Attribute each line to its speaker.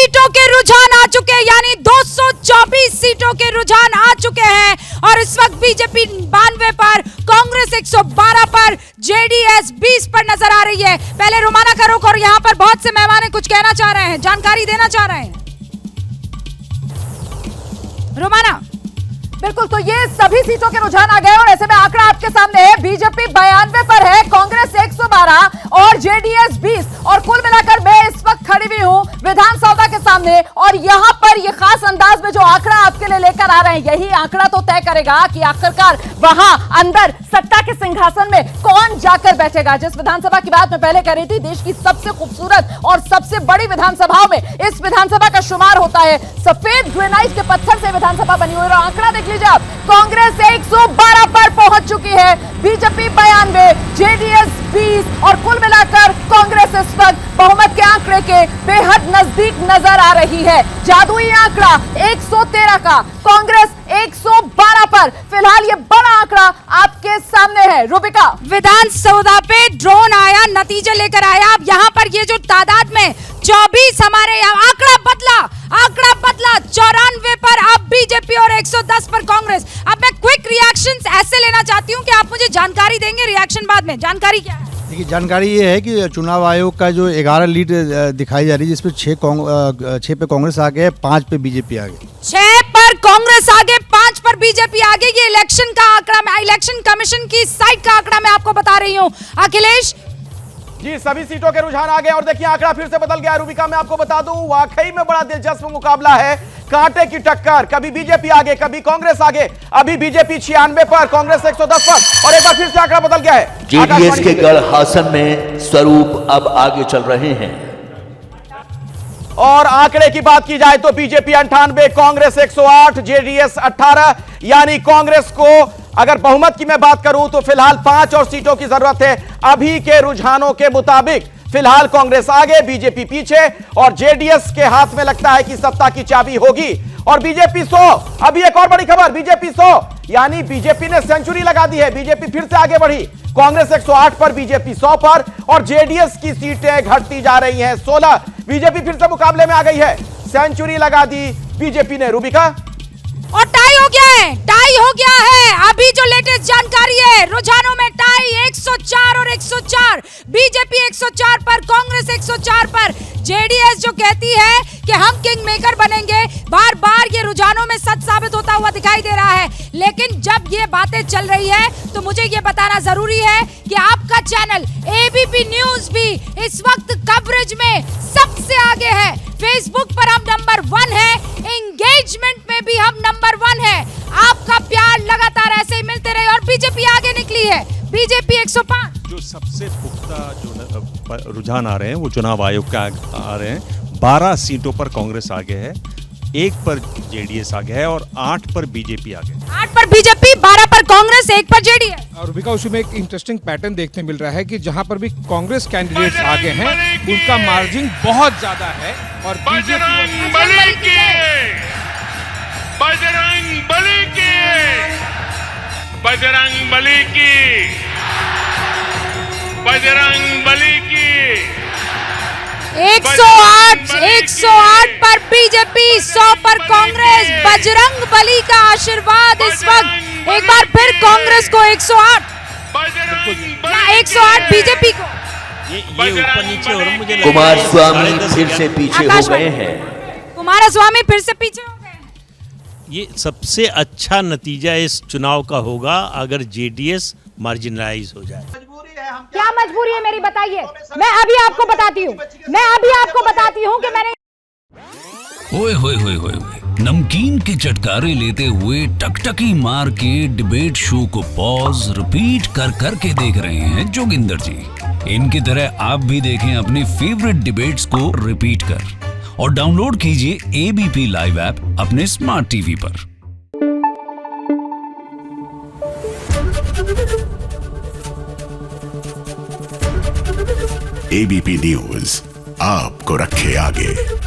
Speaker 1: सीटों के रुझान आ चुके हैं, यानी 224 सीटों के रुझान आ चुके हैं और इस वक्त बीजेपी 92 पर, कांग्रेस 112 पर, जेडीएस 20 पर नजर आ रही है। पहले रोमाना का रुख, और यहाँ पर बहुत से मेहमान कुछ कहना चाह रहे हैं, जानकारी देना चाह रहे हैं। रोमाना।
Speaker 2: बिल्कुल, तो ये सभी सीटों के रुझान आ गए और ऐसे में आंकड़ा आपके सामने है। बीजेपी 92 पर है, कांग्रेस 112 और जेडीएस 20, और कुल मिलाकर मैं इस वक्त खड़ी हुई हूं विधानसभा के सामने और यहां पर ये खास अंदाज में जो आंकड़ा आपके लिए लेकर आ रहे हैं, यही आंकड़ा तो तय करेगा कि आखिरकार वहां अंदर सत्ता के सिंहासन में कौन जाकर बैठेगा। जिस विधानसभा की बात मैं पहले कर रही थी, देश की सबसे खूबसूरत और सबसे बड़ी विधानसभाओं में इस विधानसभा का शुमार होता है। सफेद ग्रेनाइट के पत्थर से विधानसभा बनी हुई है और आंकड़ा देख लीजिए आप, कांग्रेस 112 पर पहुंच चुकी है, बीजेपी 92, जेडीएस 20 और कुल मिलाकर कांग्रेस इस वक्त बहुमत के आंकड़े के बेहद नजदीक नजर आ रही है। जादुई आंकड़ा 113 का, कांग्रेस 112 पर। फिलहाल ये बड़ा आंकड़ा आपके सामने है। रूबिका,
Speaker 1: विधानसभा पे ड्रोन आया, नतीजे लेकर आया। अब यहाँ पर ये जो तादाद में 24 हमारे यहाँ आंकड़ा बदला 94 पर अब बीजेपी और 110 पर कांग्रेस। अब मैं क्विक रिएक्शंस ऐसे लेना चाहती हूँ कि आप मुझे जानकारी देंगे, रिएक्शन बाद में। जानकारी क्या है?
Speaker 3: देखिए, जानकारी ये है कि चुनाव आयोग का जो 11 लीड दिखाई जा रही है, जिसमें 6 पे कांग्रेस आगे है, 5 पे बीजेपी आगे।
Speaker 1: 6 पर कांग्रेस आगे, 5 पर बीजेपी आगे। ये इलेक्शन का आंकड़ा, मैं इलेक्शन कमीशन की साइट का आंकड़ा मैं आपको बता रही हूँ। अखिलेश
Speaker 4: जी, सभी सीटों के रुझान आ गए और देखिए आंकड़ा फिर से बदल गया। रूबिका, मैं आपको बता दूं, वाकई में बड़ा दिलचस्प मुकाबला है, कांटे की टक्कर। कभी बीजेपी आगे, कभी कांग्रेस आगे। अभी बीजेपी 96 पर, कांग्रेस 110 पर, और एक बार फिर से आंकड़ा बदल गया है।
Speaker 5: जेडीएस के गढ़ हासन में स्वरूप अब आगे चल रहे हैं
Speaker 4: और आंकड़े की बात की जाए तो बीजेपी 98, कांग्रेस 108, जेडीएस 18, यानी कांग्रेस को अगर बहुमत की मैं बात करूं तो फिलहाल 5 और सीटों की जरूरत है। अभी के रुझानों के मुताबिक फिलहाल कांग्रेस आगे, बीजेपी पीछे, और जेडीएस के हाथ में लगता है कि सत्ता की चाबी होगी। और बीजेपी 100, अभी एक और बड़ी खबर, बीजेपी 100, यानी बीजेपी ने सेंचुरी लगा दी है, बीजेपी फिर से आगे बढ़ी। कांग्रेस 108 पर, बीजेपी 100 पर, और जेडीएस की सीटें घटती जा रही हैं 16। बीजेपी फिर से मुकाबले में आ गई है, सेंचुरी लगा दी बीजेपी ने। रूबिका,
Speaker 1: और टाई हो गया है, टाई हो गया है। अभी जो लेटेस्ट जानकारी है, रुझानों में टाई 104 और 104, बीजेपी 104 पर, कांग्रेस 104 पर। जेडीएस जो कहती है कि हम किंग मेकर बनेंगे, बार बार ये रुझानों में सच साबित होता हुआ दिखाई दे रहा है। लेकिन जब ये बातें चल रही है तो मुझे ये बताना जरूरी है कि आपका चैनल एबीपी न्यूज भी इस वक्त कवरेज में सबसे आगे है। फेसबुक पर हम नंबर 1 है, एंगेजमेंट में भी हम नंबर 1 है। आपका प्यार लगातार ऐसे ही मिलते रहे और बीजेपी आगे निकली है, बीजेपी 105।
Speaker 6: जो सबसे पुख्ता जो रुझान आ रहे हैं वो चुनाव आयोग का आ रहे हैं। 12 सीटों पर कांग्रेस आगे है, 1 पर जेडीएस आगे है और 8 पर बीजेपी आगे।
Speaker 1: 8 पर बीजेपी, 12 पर कांग्रेस, 1 पर जेडीएस।
Speaker 7: और रूबिका, उसमें एक इंटरेस्टिंग पैटर्न देखने मिल रहा है कि जहां पर भी कांग्रेस कैंडिडेट्स आगे हैं, उनका मार्जिन बहुत ज्यादा है और
Speaker 8: बजरंग बली की, बजरंग बली की, बजरंग बली की, बजरंग बली की।
Speaker 1: 108 पर बीजेपी, 100 पर कांग्रेस। बजरंग बली का आशीर्वाद इस वक्त एक बार फिर कांग्रेस को 108 बीजेपी को।
Speaker 6: ये ऊपर नीचे हो रहा, मुझे
Speaker 5: कुमारस्वामी फिर से पीछे हो गए हैं।
Speaker 1: कुमारस्वामी फिर से पीछे हो गए।
Speaker 6: ये सबसे अच्छा नतीजा इस चुनाव का होगा अगर जेडीएस मार्जिनलाइज हो जाए।
Speaker 2: क्या मजबूरी है मेरी, बताइए। मैं अभी आपको बताती हूँ कि मैंने
Speaker 9: ओए होए होए होए, नमकीन के चटकारे लेते हुए टकटकी मार के डिबेट शो को पॉज रिपीट कर करके देख रहे हैं जोगिंदर जी। इनकी तरह आप भी देखें अपनी फेवरेट डिबेट्स को रिपीट कर और डाउनलोड कीजिए एबीपी लाइव ऐप अपने स्मार्ट टीवी पर।
Speaker 10: एबीपी न्यूज आपको रखे आगे।